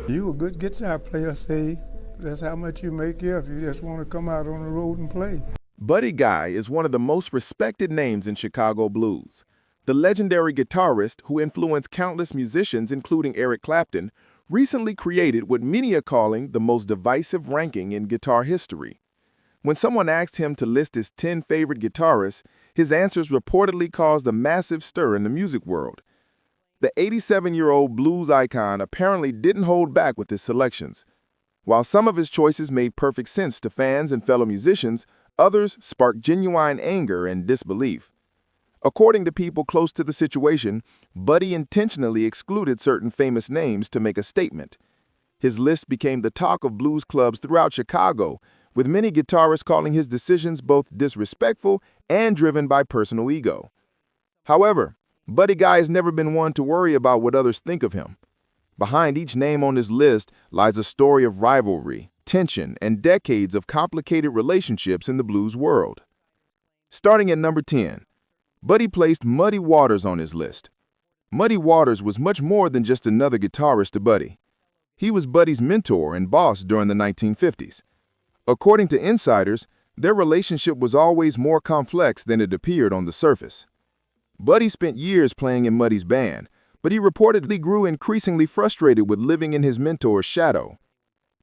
You a good guitar player, say. That's how much you make here if you just want to come out on the road and play. Buddy Guy is one of the most respected names in Chicago blues. The legendary guitarist, who influenced countless musicians including Eric Clapton, recently created what many are calling the most divisive ranking in guitar history. When someone asked him to list his 10 favorite guitarists, his answers reportedly caused a massive stir in the music world. The 87-year-old blues icon apparently didn't hold back with his selections. While some of his choices made perfect sense to fans and fellow musicians, others sparked genuine anger and disbelief. According to people close to the situation, Buddy intentionally excluded certain famous names to make a statement. His list became the talk of blues clubs throughout Chicago, with many guitarists calling his decisions both disrespectful and driven by personal ego. However, Buddy Guy has never been one to worry about what others think of him. Behind each name on his list lies a story of rivalry, tension, and decades of complicated relationships in the blues world. Starting at number 10, Buddy placed Muddy Waters on his list. Muddy Waters was much more than just another guitarist to Buddy. He was Buddy's mentor and boss during the 1950s. According to insiders, their relationship was always more complex than it appeared on the surface. Buddy spent years playing in Muddy's band, but he reportedly grew increasingly frustrated with living in his mentor's shadow.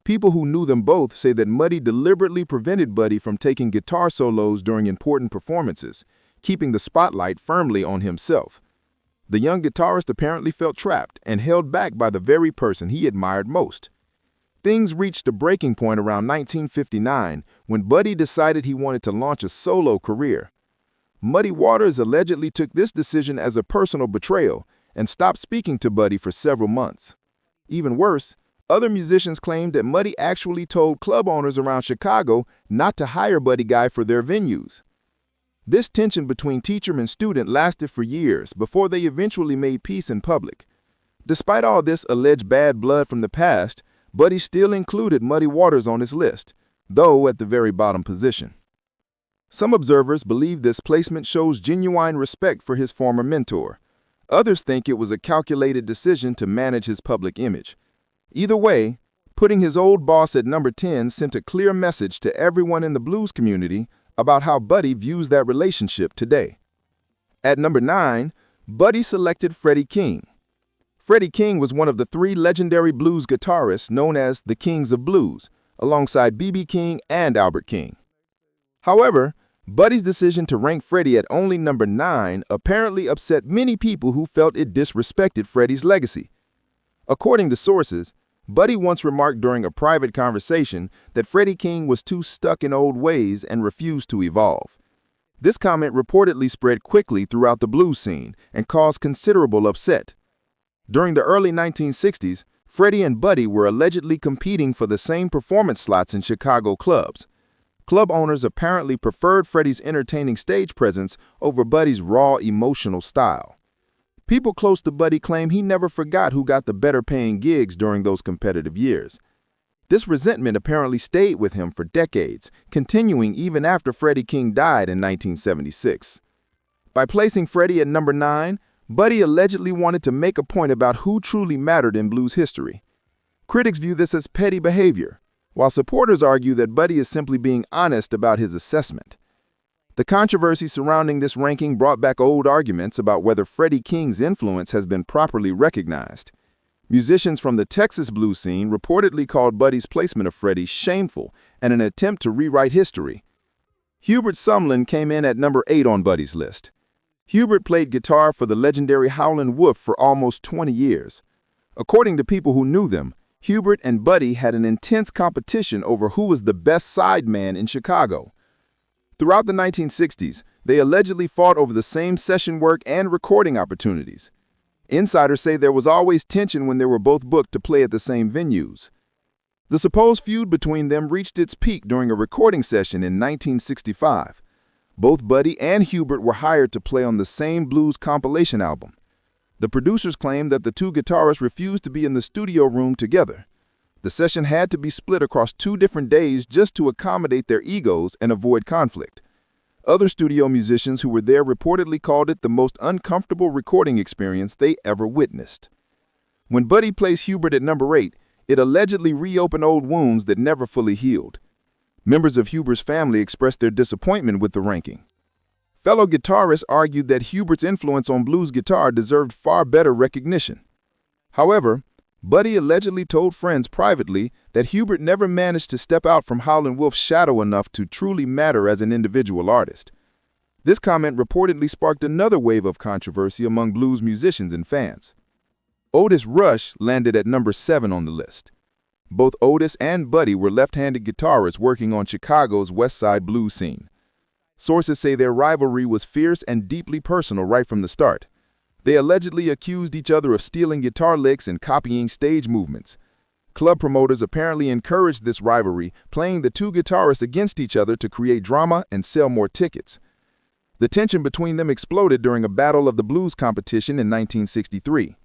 People who knew them both say that Muddy deliberately prevented Buddy from taking guitar solos during important performances, keeping the spotlight firmly on himself. The young guitarist apparently felt trapped and held back by the very person he admired most. Things reached a breaking point around 1959 when Buddy decided he wanted to launch a solo career. Muddy Waters allegedly took this decision as a personal betrayal and stopped speaking to Buddy for several months. Even worse, other musicians claimed that Muddy actually told club owners around Chicago not to hire Buddy Guy for their venues. This tension between teacher and student lasted for years before they eventually made peace in public. Despite all this alleged bad blood from the past, Buddy still included Muddy Waters on his list, though at the very bottom position. Some observers believe this placement shows genuine respect for his former mentor. Others think it was a calculated decision to manage his public image. Either way, putting his old boss at number 10 sent a clear message to everyone in the blues community about how Buddy views that relationship today. At number 9, Buddy selected Freddie King. Freddie King was one of the 3 legendary blues guitarists known as the Kings of Blues, alongside B.B. King and Albert King. However, Buddy's decision to rank Freddie at only number 9 apparently upset many people who felt it disrespected Freddie's legacy. According to sources, Buddy once remarked during a private conversation that Freddie King was too stuck in old ways and refused to evolve. This comment reportedly spread quickly throughout the blues scene and caused considerable upset. During the early 1960s, Freddie and Buddy were allegedly competing for the same performance slots in Chicago clubs. Club owners apparently preferred Freddie's entertaining stage presence over Buddy's raw, emotional style. People close to Buddy claim he never forgot who got the better-paying gigs during those competitive years. This resentment apparently stayed with him for decades, continuing even after Freddie King died in 1976. By placing Freddie at number 9, Buddy allegedly wanted to make a point about who truly mattered in blues history. Critics view this as petty behavior, while supporters argue that Buddy is simply being honest about his assessment. The controversy surrounding this ranking brought back old arguments about whether Freddie King's influence has been properly recognized. Musicians from the Texas blues scene reportedly called Buddy's placement of Freddie shameful and an attempt to rewrite history. Hubert Sumlin came in at number 8 on Buddy's list. Hubert played guitar for the legendary Howlin' Wolf for almost 20 years. According to people who knew them, Hubert and Buddy had an intense competition over who was the best sideman in Chicago. Throughout the 1960s, they allegedly fought over the same session work and recording opportunities. Insiders say there was always tension when they were both booked to play at the same venues. The supposed feud between them reached its peak during a recording session in 1965. Both Buddy and Hubert were hired to play on the same blues compilation album. The producers claimed that the two guitarists refused to be in the studio room together. The session had to be split across 2 different days just to accommodate their egos and avoid conflict. Other studio musicians who were there reportedly called it the most uncomfortable recording experience they ever witnessed. When Buddy placed Hubert at number 8, It allegedly reopened old wounds that never fully healed. Members of Hubert's family expressed their disappointment with the ranking. Fellow guitarists argued that Hubert's influence on blues guitar deserved far better recognition. However, Buddy allegedly told friends privately that Hubert never managed to step out from Howlin' Wolf's shadow enough to truly matter as an individual artist. This comment reportedly sparked another wave of controversy among blues musicians and fans. Otis Rush landed at number 7 on the list. Both Otis and Buddy were left-handed guitarists working on Chicago's West Side blues scene. Sources say their rivalry was fierce and deeply personal right from the start. They allegedly accused each other of stealing guitar licks and copying stage movements. Club promoters apparently encouraged this rivalry, playing the two guitarists against each other to create drama and sell more tickets. The tension between them exploded during a Battle of the Blues competition in 1963.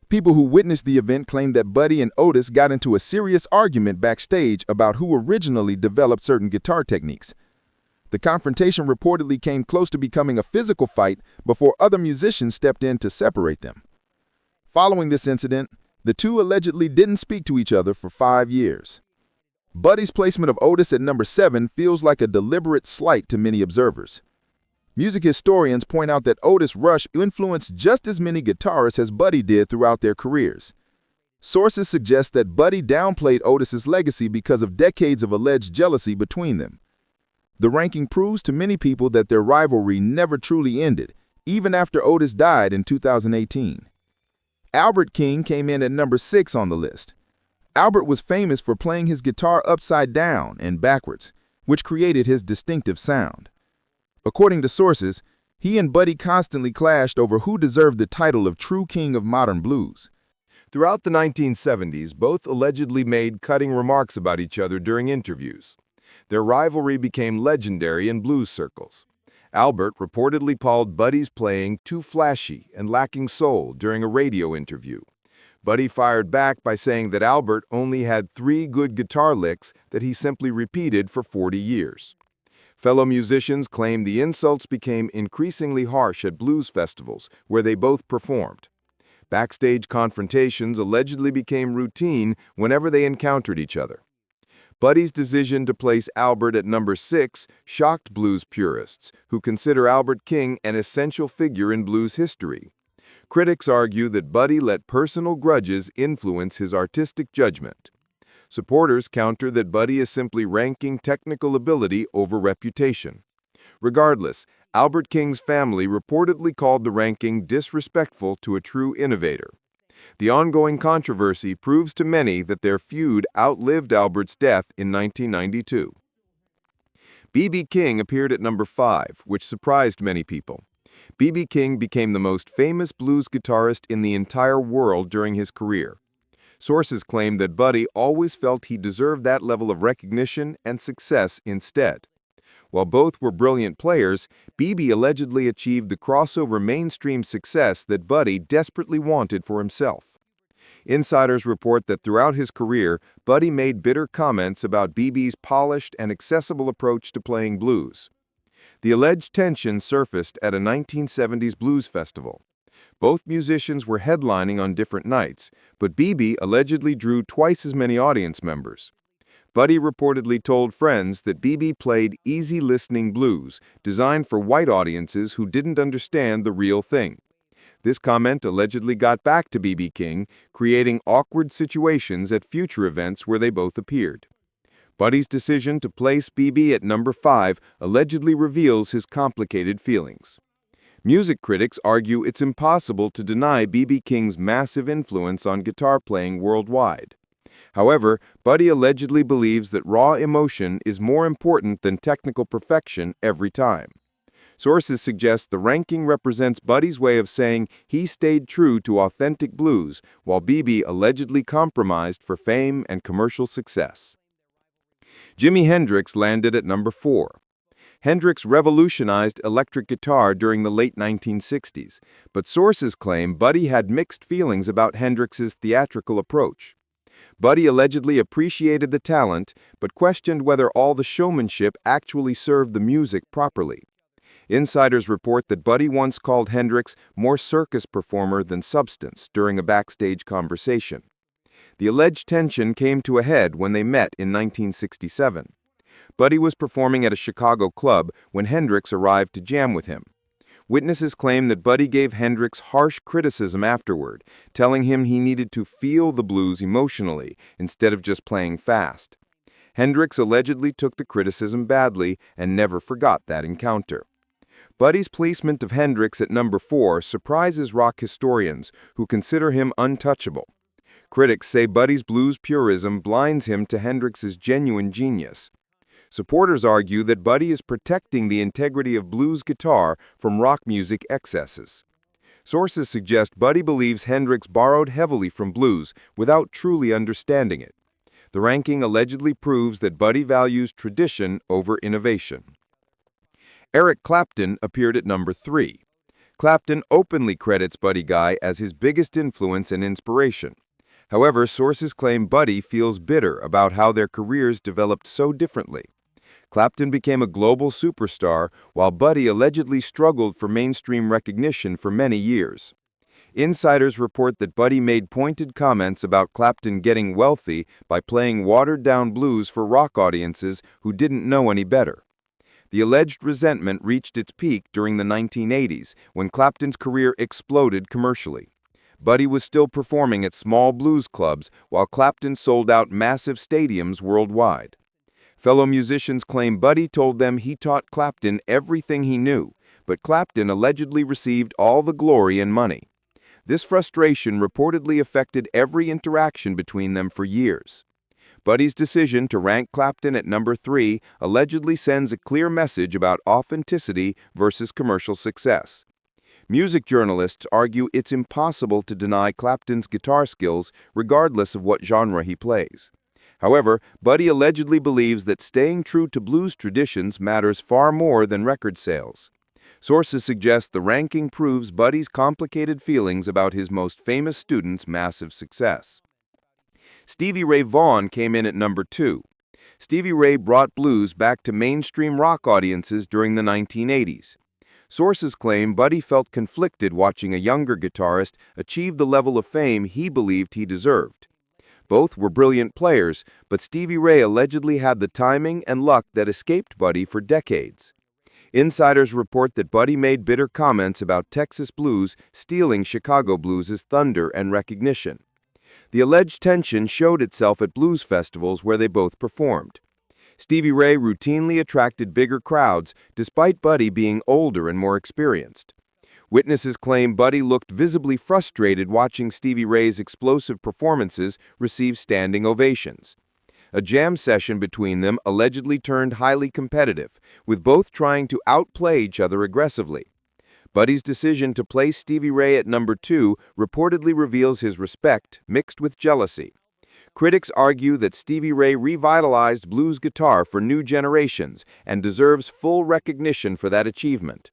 People who witnessed the event claimed that Buddy and Otis got into a serious argument backstage about who originally developed certain guitar techniques. The confrontation reportedly came close to becoming a physical fight before other musicians stepped in to separate them. Following this incident, the two allegedly didn't speak to each other for 5 years. Buddy's placement of Otis at number 7 feels like a deliberate slight to many observers. Music historians point out that Otis Rush influenced just as many guitarists as Buddy did throughout their careers. Sources suggest that Buddy downplayed Otis's legacy because of decades of alleged jealousy between them. The ranking proves to many people that their rivalry never truly ended, even after Otis died in 2018. Albert King came in at number 6 on the list. Albert was famous for playing his guitar upside down and backwards, which created his distinctive sound. According to sources, he and Buddy constantly clashed over who deserved the title of true king of modern blues. Throughout the 1970s, both allegedly made cutting remarks about each other during interviews. Their rivalry became legendary in blues circles. Albert reportedly called Buddy's playing too flashy and lacking soul during a radio interview. Buddy fired back by saying that Albert only had 3 good guitar licks that he simply repeated for 40 years. Fellow musicians claim the insults became increasingly harsh at blues festivals, where they both performed. Backstage confrontations allegedly became routine whenever they encountered each other. Buddy's decision to place Albert at number 6 shocked blues purists, who consider Albert King an essential figure in blues history. Critics argue that Buddy let personal grudges influence his artistic judgment. Supporters counter that Buddy is simply ranking technical ability over reputation. Regardless, Albert King's family reportedly called the ranking disrespectful to a true innovator. The ongoing controversy proves to many that their feud outlived Albert's death in 1992. B.B. King appeared at number 5, which surprised many people. B.B. King became the most famous blues guitarist in the entire world during his career. Sources claim that Buddy always felt he deserved that level of recognition and success instead. While both were brilliant players, B.B. allegedly achieved the crossover mainstream success that Buddy desperately wanted for himself. Insiders report that throughout his career, Buddy made bitter comments about B.B.'s polished and accessible approach to playing blues. The alleged tension surfaced at a 1970s blues festival. Both musicians were headlining on different nights, but B.B. allegedly drew twice as many audience members. Buddy reportedly told friends that B.B. played easy-listening blues, designed for white audiences who didn't understand the real thing. This comment allegedly got back to B.B. King, creating awkward situations at future events where they both appeared. Buddy's decision to place B.B. at number 5 allegedly reveals his complicated feelings. Music critics argue it's impossible to deny B.B. King's massive influence on guitar playing worldwide. However, Buddy allegedly believes that raw emotion is more important than technical perfection every time. Sources suggest the ranking represents Buddy's way of saying he stayed true to authentic blues, while B.B. allegedly compromised for fame and commercial success. Jimi Hendrix landed at number 4. Hendrix revolutionized electric guitar during the late 1960s, but sources claim Buddy had mixed feelings about Hendrix's theatrical approach. Buddy allegedly appreciated the talent, but questioned whether all the showmanship actually served the music properly. Insiders report that Buddy once called Hendrix more circus performer than substance during a backstage conversation. The alleged tension came to a head when they met in 1967. Buddy was performing at a Chicago club when Hendrix arrived to jam with him. Witnesses claim that Buddy gave Hendrix harsh criticism afterward, telling him he needed to feel the blues emotionally instead of just playing fast. Hendrix allegedly took the criticism badly and never forgot that encounter. Buddy's placement of Hendrix at number 4 surprises rock historians who consider him untouchable. Critics say Buddy's blues purism blinds him to Hendrix's genuine genius. Supporters argue that Buddy is protecting the integrity of blues guitar from rock music excesses. Sources suggest Buddy believes Hendrix borrowed heavily from blues without truly understanding it. The ranking allegedly proves that Buddy values tradition over innovation. Eric Clapton appeared at number 3. Clapton openly credits Buddy Guy as his biggest influence and inspiration. However, sources claim Buddy feels bitter about how their careers developed so differently. Clapton became a global superstar, while Buddy allegedly struggled for mainstream recognition for many years. Insiders report that Buddy made pointed comments about Clapton getting wealthy by playing watered-down blues for rock audiences who didn't know any better. The alleged resentment reached its peak during the 1980s, when Clapton's career exploded commercially. Buddy was still performing at small blues clubs, while Clapton sold out massive stadiums worldwide. Fellow musicians claim Buddy told them he taught Clapton everything he knew, but Clapton allegedly received all the glory and money. This frustration reportedly affected every interaction between them for years. Buddy's decision to rank Clapton at number 3 allegedly sends a clear message about authenticity versus commercial success. Music journalists argue it's impossible to deny Clapton's guitar skills regardless of what genre he plays. However, Buddy allegedly believes that staying true to blues traditions matters far more than record sales. Sources suggest the ranking proves Buddy's complicated feelings about his most famous student's massive success. Stevie Ray Vaughan came in at number 2. Stevie Ray brought blues back to mainstream rock audiences during the 1980s. Sources claim Buddy felt conflicted watching a younger guitarist achieve the level of fame he believed he deserved. Both were brilliant players, but Stevie Ray allegedly had the timing and luck that escaped Buddy for decades. Insiders report that Buddy made bitter comments about Texas blues stealing Chicago blues' thunder and recognition. The alleged tension showed itself at blues festivals where they both performed. Stevie Ray routinely attracted bigger crowds, despite Buddy being older and more experienced. Witnesses claim Buddy looked visibly frustrated watching Stevie Ray's explosive performances receive standing ovations. A jam session between them allegedly turned highly competitive, with both trying to outplay each other aggressively. Buddy's decision to place Stevie Ray at number 2 reportedly reveals his respect mixed with jealousy. Critics argue that Stevie Ray revitalized blues guitar for new generations and deserves full recognition for that achievement.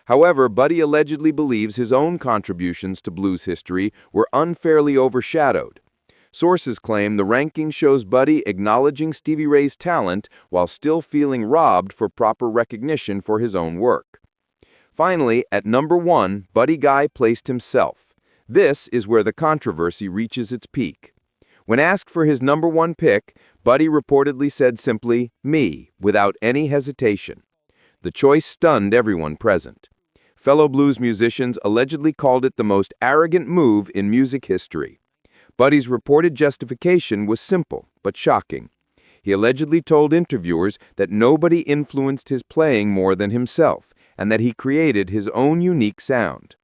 However, Buddy allegedly believes his own contributions to blues history were unfairly overshadowed. Sources claim the ranking shows Buddy acknowledging Stevie Ray's talent while still feeling robbed for proper recognition for his own work. Finally, at number 1, Buddy Guy placed himself. This is where the controversy reaches its peak. When asked for his number 1 pick, Buddy reportedly said simply, "Me," without any hesitation. The choice stunned everyone present. Fellow blues musicians allegedly called it the most arrogant move in music history. Buddy's reported justification was simple but shocking. He allegedly told interviewers that nobody influenced his playing more than himself, and that he created his own unique sound.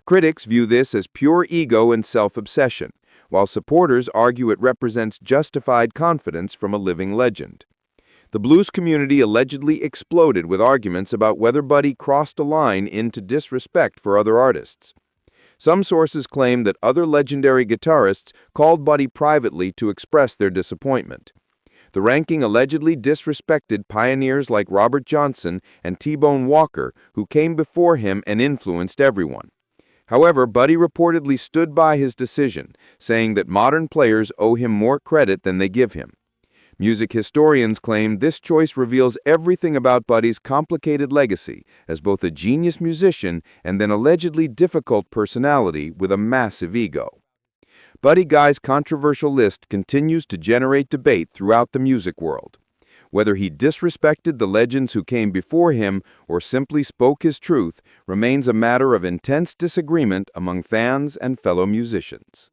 Critics view this as pure ego and self-obsession, while supporters argue it represents justified confidence from a living legend. The blues community allegedly exploded with arguments about whether Buddy crossed a line into disrespect for other artists. Some sources claim that other legendary guitarists called Buddy privately to express their disappointment. The ranking allegedly disrespected pioneers like Robert Johnson and T-Bone Walker, who came before him and influenced everyone. However, Buddy reportedly stood by his decision, saying that modern players owe him more credit than they give him. Music historians claim this choice reveals everything about Buddy's complicated legacy as both a genius musician and an allegedly difficult personality with a massive ego. Buddy Guy's controversial list continues to generate debate throughout the music world. Whether he disrespected the legends who came before him or simply spoke his truth remains a matter of intense disagreement among fans and fellow musicians.